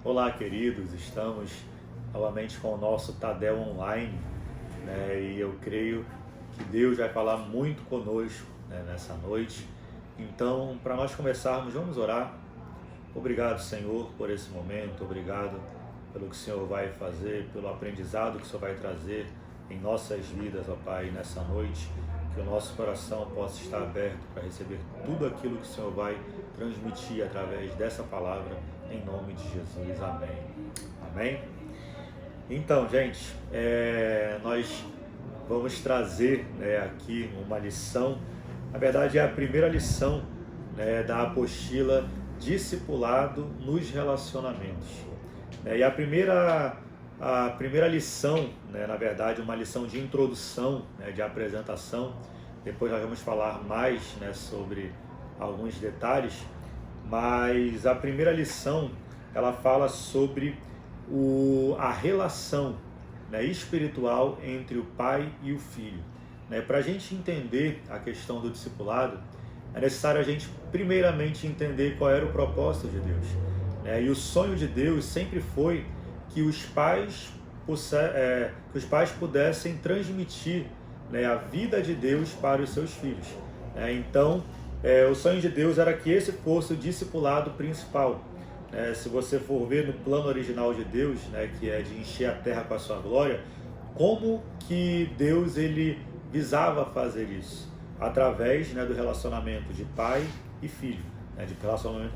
Olá, queridos, estamos novamente com o nosso Tadel Online, né? E eu creio que Deus vai falar muito conosco, né, nessa noite. Então, para nós começarmos, vamos orar. Obrigado, Senhor, por esse momento, obrigado pelo que o Senhor vai fazer, pelo aprendizado que o Senhor vai trazer em nossas vidas, ó Pai, nessa noite. Que o nosso coração possa estar aberto para receber tudo aquilo que o Senhor vai transmitir através dessa palavra, em nome de Jesus. Amém. Amém? Então, gente, nós vamos trazer, né, aqui uma lição. Na verdade, é a primeira lição, né, da apostila Discipulado nos Relacionamentos. E a primeira lição, né, na verdade, uma lição de introdução, né, de apresentação. Depois nós vamos falar mais, né, sobre alguns detalhes, mas a primeira lição ela fala sobre a relação, né, espiritual entre o pai e o filho. Para a gente entender a questão do discipulado, é necessário a gente primeiramente entender qual era o propósito de Deus. E o sonho de Deus sempre foi que os pais pudessem transmitir, né, a vida de Deus para os seus filhos. Então, o sonho de Deus era que esse fosse o discipulado principal. Se você for ver no plano original de Deus, né, que é de encher a terra com a sua glória, como que Deus ele visava fazer isso? Através, né, do relacionamento de pai e filho, né, de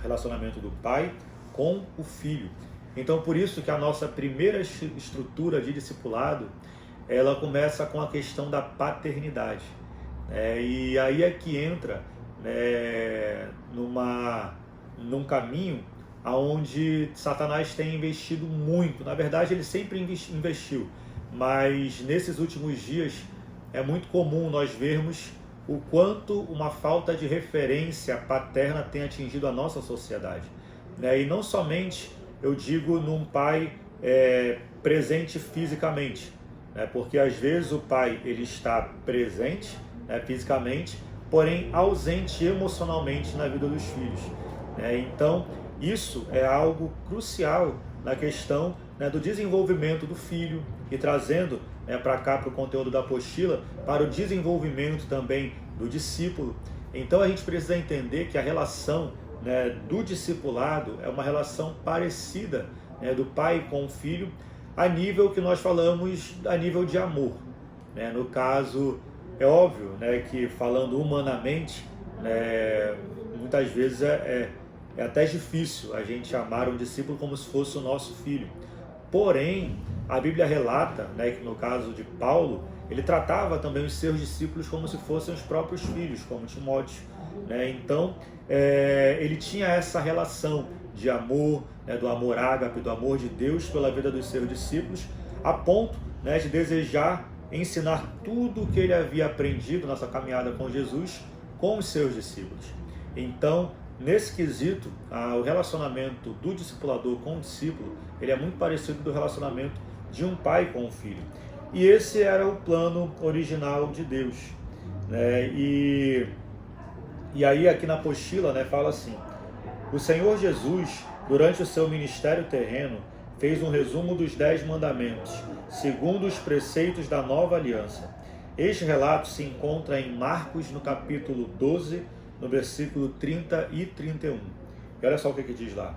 relacionamento do pai com o filho. Então, por isso que a nossa primeira estrutura de discipulado, ela começa com a questão da paternidade. E aí é que entra, né, num caminho onde Satanás tem investido muito. Na verdade, ele sempre investiu, mas nesses últimos dias é muito comum nós vermos o quanto uma falta de referência paterna tem atingido a nossa sociedade. E não somente, eu digo, num pai presente fisicamente, porque às vezes o pai ele está presente, fisicamente, porém ausente emocionalmente na vida dos filhos. Então, isso é algo crucial na questão, né, do desenvolvimento do filho e trazendo, para cá, para o conteúdo da apostila, para o desenvolvimento também do discípulo. Então a gente precisa entender que a relação, né, do discipulado é uma relação parecida, né, do pai com o filho, a nível que nós falamos, a nível de amor. No caso, é óbvio, né, que falando humanamente, muitas vezes é até difícil a gente amar um discípulo como se fosse o nosso filho. Porém, a Bíblia relata, né, que no caso de Paulo, ele tratava também os seus discípulos como se fossem os próprios filhos, como Timóteo. Então, ele tinha essa relação de amor, do amor ágape, do amor de Deus pela vida dos seus discípulos, a ponto, né, de desejar ensinar tudo o que ele havia aprendido nessa caminhada com Jesus com os seus discípulos. Então, nesse quesito, o relacionamento do discipulador com o discípulo, ele é muito parecido do relacionamento de um pai com o filho. E esse era o plano original de Deus. E aí aqui na apostila, né, fala assim: o Senhor Jesus, durante o seu ministério terreno, fez um resumo dos 10 mandamentos, segundo os preceitos da nova aliança. Este relato se encontra em Marcos, no capítulo 12, no versículo 30 e 31. E olha só o que diz lá: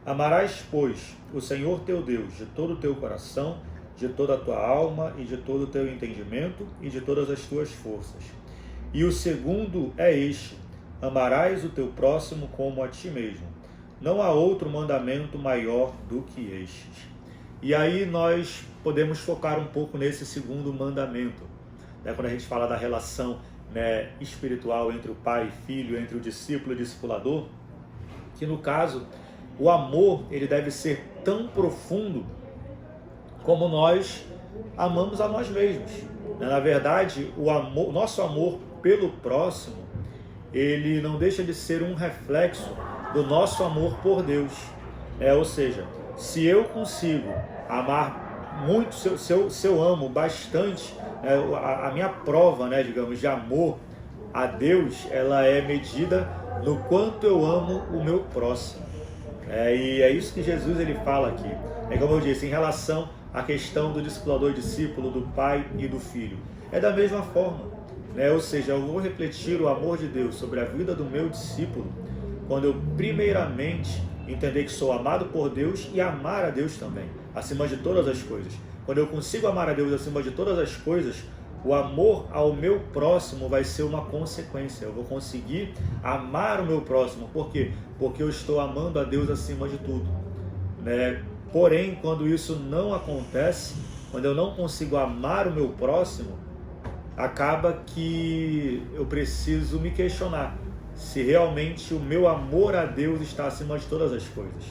amarás, pois, o Senhor teu Deus de todo o teu coração, de toda a tua alma e de todo o teu entendimento e de todas as tuas forças. E o segundo é este: amarás o teu próximo como a ti mesmo. Não há outro mandamento maior do que estes. E aí nós podemos focar um pouco nesse segundo mandamento, quando a gente fala da relação, né, espiritual entre o pai e filho, entre o discípulo e o discipulador, que no caso, o amor ele deve ser tão profundo como nós amamos a nós mesmos. Na verdade, o nosso amor pelo próximo, ele não deixa de ser um reflexo do nosso amor por Deus. Ou seja, se eu consigo amar muito, se eu amo bastante, a minha prova, né, digamos, de amor a Deus, ela é medida no quanto eu amo o meu próximo. E é isso que Jesus ele fala aqui. É como eu disse, em relação à questão do discipulador e discípulo, do pai e do filho. É da mesma forma, né? Ou seja, eu vou refletir o amor de Deus sobre a vida do meu discípulo quando eu primeiramente entender que sou amado por Deus e amar a Deus também, acima de todas as coisas. Quando eu consigo amar a Deus acima de todas as coisas, o amor ao meu próximo vai ser uma consequência. Eu vou conseguir amar o meu próximo. Por quê? Porque eu estou amando a Deus acima de tudo, né? Porém, quando isso não acontece, quando eu não consigo amar o meu próximo, acaba que eu preciso me questionar se realmente o meu amor a Deus está acima de todas as coisas.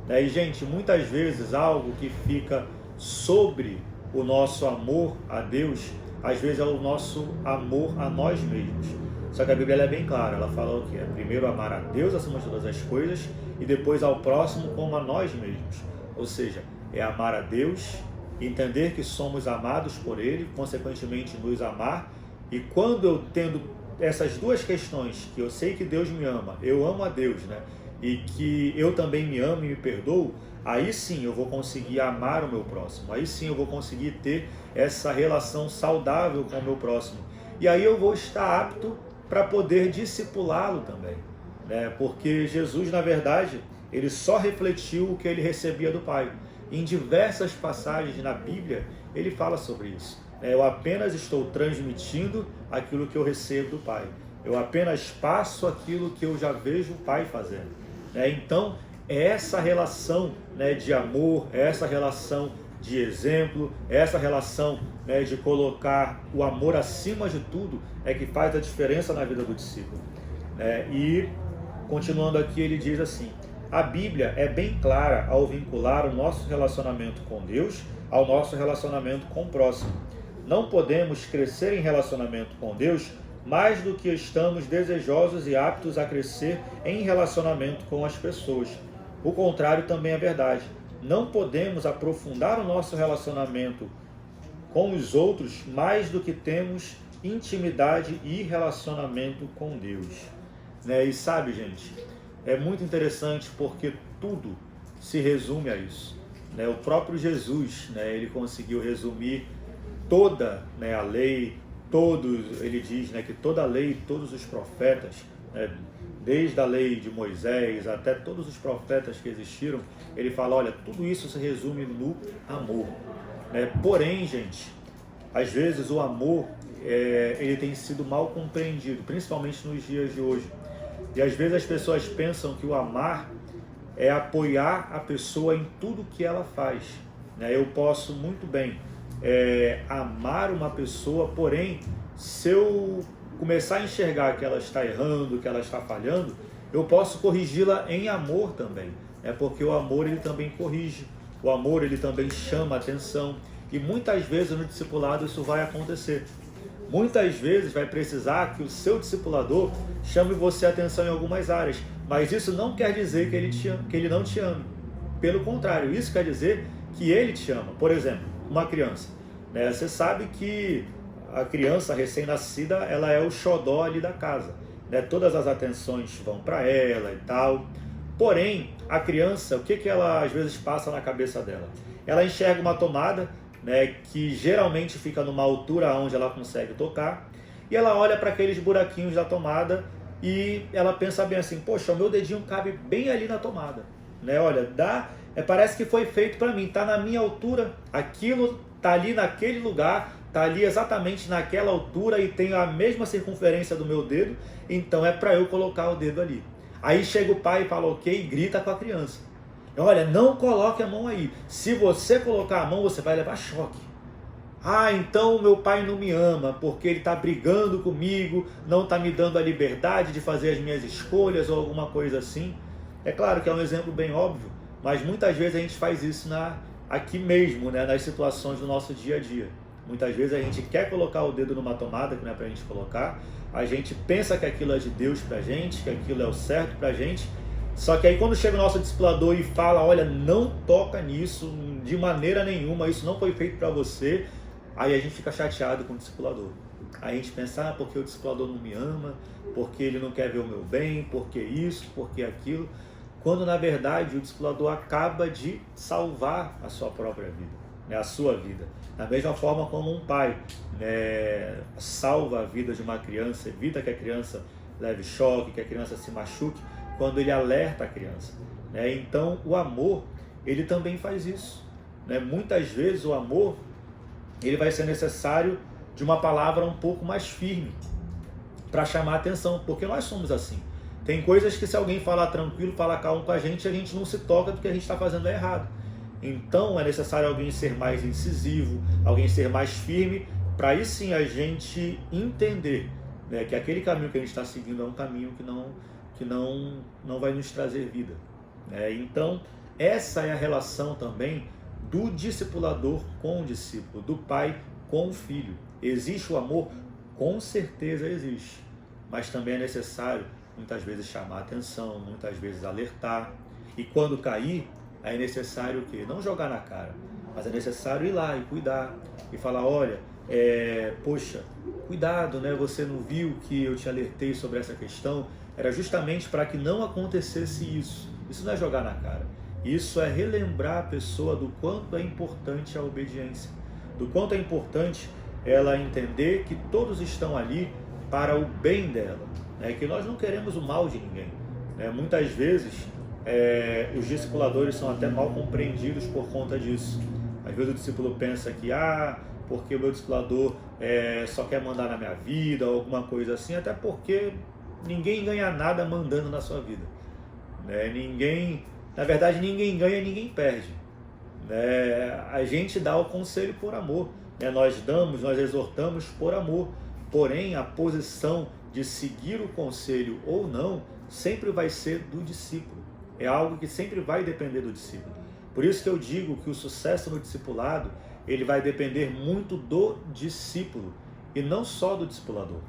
E, gente, muitas vezes algo que fica sobre o nosso amor a Deus, às vezes é o nosso amor a nós mesmos. Só que a Bíblia é bem clara, ela fala o que é primeiro amar a Deus acima de todas as coisas e depois ao próximo como a nós mesmos. Ou seja, é amar a Deus, entender que somos amados por Ele, consequentemente nos amar. E quando eu tendo essas duas questões, que eu sei que Deus me ama, eu amo a Deus, né? E que eu também me amo e me perdoo, aí sim eu vou conseguir amar o meu próximo, aí sim eu vou conseguir ter essa relação saudável com o meu próximo. E aí eu vou estar apto para poder discipulá-lo também, né? Porque Jesus, na verdade, ele só refletiu o que ele recebia do Pai. Em diversas passagens na Bíblia, ele fala sobre isso. Eu apenas estou transmitindo aquilo que eu recebo do Pai. Eu apenas passo aquilo que eu já vejo o Pai fazendo. Então, é essa relação, de amor, é essa relação de exemplo, é essa relação, de colocar o amor acima de tudo, é que faz a diferença na vida do discípulo. E, continuando aqui, ele diz assim: a Bíblia é bem clara ao vincular o nosso relacionamento com Deus ao nosso relacionamento com o próximo. Não podemos crescer em relacionamento com Deus mais do que estamos desejosos e aptos a crescer em relacionamento com as pessoas. O contrário também é verdade. Não podemos aprofundar o nosso relacionamento com os outros mais do que temos intimidade e relacionamento com Deus. E sabe, gente, é muito interessante porque tudo se resume a isso. O próprio Jesus, ele conseguiu resumir toda a lei, ele diz que toda a lei e todos os profetas, desde a lei de Moisés até todos os profetas que existiram, ele fala, olha, tudo isso se resume no amor. Porém, gente, às vezes o amor ele tem sido mal compreendido, principalmente nos dias de hoje. E às vezes as pessoas pensam que o amar é apoiar a pessoa em tudo que ela faz. Eu posso muito bem amar uma pessoa, porém, se eu começar a enxergar que ela está errando, que ela está falhando, eu posso corrigi-la em amor também. Porque o amor ele também corrige, o amor ele também chama a atenção. E muitas vezes no discipulado isso vai acontecer. Muitas vezes vai precisar que o seu discipulador chame você a atenção em algumas áreas, mas isso não quer dizer que ele não te ame. Pelo contrário, isso quer dizer que ele te ama. Por exemplo, uma criança. Você sabe que a criança recém-nascida ela é o xodó ali da casa. Todas as atenções vão para ela e tal. Porém, a criança, o que ela às vezes passa na cabeça dela? Ela enxerga uma tomada, que geralmente fica numa altura onde ela consegue tocar, e ela olha para aqueles buraquinhos da tomada e ela pensa bem assim, poxa, o meu dedinho cabe bem ali na tomada, olha, parece que foi feito para mim, está na minha altura, aquilo está ali naquele lugar, está ali exatamente naquela altura e tem a mesma circunferência do meu dedo, então é para eu colocar o dedo ali. Aí chega o pai e fala ok, e grita com a criança. Olha, não coloque a mão aí. Se você colocar a mão, você vai levar choque. Então meu pai não me ama, porque ele está brigando comigo, não está me dando a liberdade de fazer as minhas escolhas ou alguma coisa assim. É claro que é um exemplo bem óbvio, mas muitas vezes a gente faz isso aqui mesmo, nas situações do nosso dia a dia. Muitas vezes a gente quer colocar o dedo numa tomada que não é para a gente colocar, a gente pensa que aquilo é de Deus para a gente, que aquilo é o certo para a gente. Só que aí quando chega o nosso discipulador e fala, olha, não toca nisso de maneira nenhuma, isso não foi feito para você, aí a gente fica chateado com o discipulador. Aí a gente pensa, porque o discipulador não me ama, porque ele não quer ver o meu bem, porque isso, porque aquilo. quando na verdade o discipulador acaba de salvar a sua própria vida, né, a sua vida. Da mesma forma como um pai, né, salva a vida de uma criança, evita que a criança leve choque, que a criança se machuque, quando ele alerta a criança, né? Então o amor, ele também faz isso, né? Muitas vezes o amor, ele vai ser necessário de uma palavra um pouco mais firme para chamar a atenção, porque nós somos assim. Tem coisas que se alguém falar tranquilo, falar calmo com a gente não se toca do que a gente está fazendo é errado. Então é necessário alguém ser mais incisivo, alguém ser mais firme, para aí sim a gente entender, né, que aquele caminho que a gente está seguindo é um caminho que não vai nos trazer vida, né? Então essa é a relação também do discipulador com o discípulo, do pai com o filho. Existe o amor? Com certeza existe, mas também é necessário muitas vezes chamar a atenção, muitas vezes alertar, e quando cair, é necessário o quê? Não jogar na cara, mas é necessário ir lá e cuidar, e falar, olha, poxa, cuidado, né? Você não viu que eu te alertei sobre essa questão? Era justamente para que não acontecesse isso. Isso não é jogar na cara, isso é relembrar a pessoa do quanto é importante a obediência, do quanto é importante ela entender que todos estão ali para o bem dela, né? Que nós não queremos o mal de ninguém, né? Muitas vezes os discipuladores são até mal compreendidos por conta disso. Às vezes o discípulo pensa que porque o meu discipulador só quer mandar na minha vida, ou alguma coisa assim, até porque ninguém ganha nada mandando na sua vida, né? Na verdade ninguém ganha e ninguém perde, né? A gente dá o conselho por amor, né? Nós exortamos por amor, porém a posição de seguir o conselho ou não sempre vai ser do discípulo. É algo que sempre vai depender do discípulo. Por isso que eu digo que o sucesso no discipulado, ele vai depender muito do discípulo e não só do discipulador.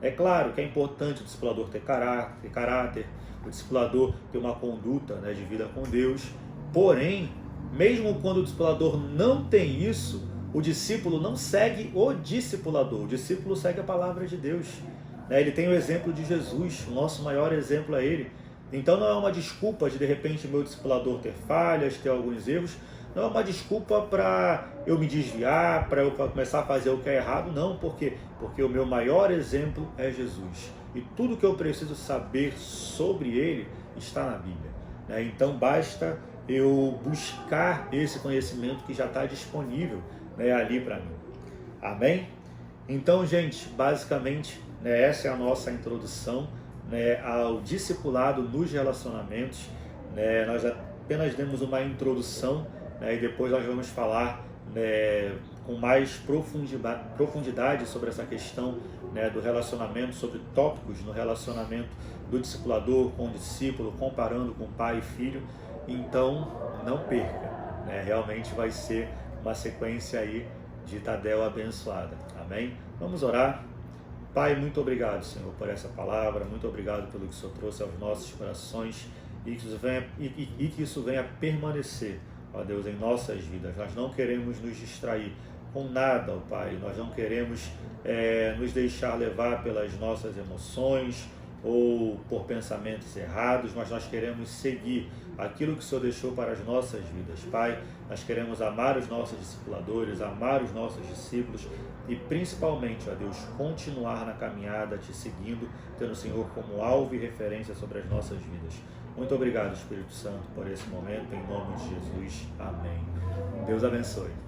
É claro que é importante o discipulador ter caráter, o discipulador ter uma conduta, né, de vida com Deus. Porém, mesmo quando o discipulador não tem isso, o discípulo não segue o discipulador, o discípulo segue a palavra de Deus, né? Ele tem o exemplo de Jesus, o nosso maior exemplo é ele. Então não é uma desculpa de repente o meu discipulador ter falhas, ter alguns erros, não é uma desculpa para eu me desviar, para eu começar a fazer o que é errado, não, por quê? Porque o meu maior exemplo é Jesus, e tudo que eu preciso saber sobre ele está na Bíblia, né? Então basta eu buscar esse conhecimento que já está disponível, né, ali para mim. Amém? Então, gente, basicamente, né, essa é a nossa introdução, né, ao discipulado nos relacionamentos, né? Nós apenas demos uma introdução, né, e depois nós vamos falar, né, com mais profundidade sobre essa questão, né, do relacionamento, sobre tópicos no relacionamento do discipulador com o discípulo, comparando com pai e filho. Então não perca, né? Realmente vai ser uma sequência aí de Tadel abençoada. Amém? Vamos orar. Pai, muito obrigado, Senhor, por essa palavra, muito obrigado pelo que o Senhor trouxe aos nossos corações e que isso venha permanecer, ó Deus, em nossas vidas. Nós não queremos nos distrair com nada, ó Pai, nós não queremos nos deixar levar pelas nossas emoções ou por pensamentos errados, mas nós queremos seguir aquilo que o Senhor deixou para as nossas vidas. Pai, nós queremos amar os nossos discipuladores, amar os nossos discípulos e principalmente, ó Deus, continuar na caminhada, te seguindo, tendo o Senhor como alvo e referência sobre as nossas vidas. Muito obrigado, Espírito Santo, por esse momento, em nome de Jesus. Amém. Deus abençoe.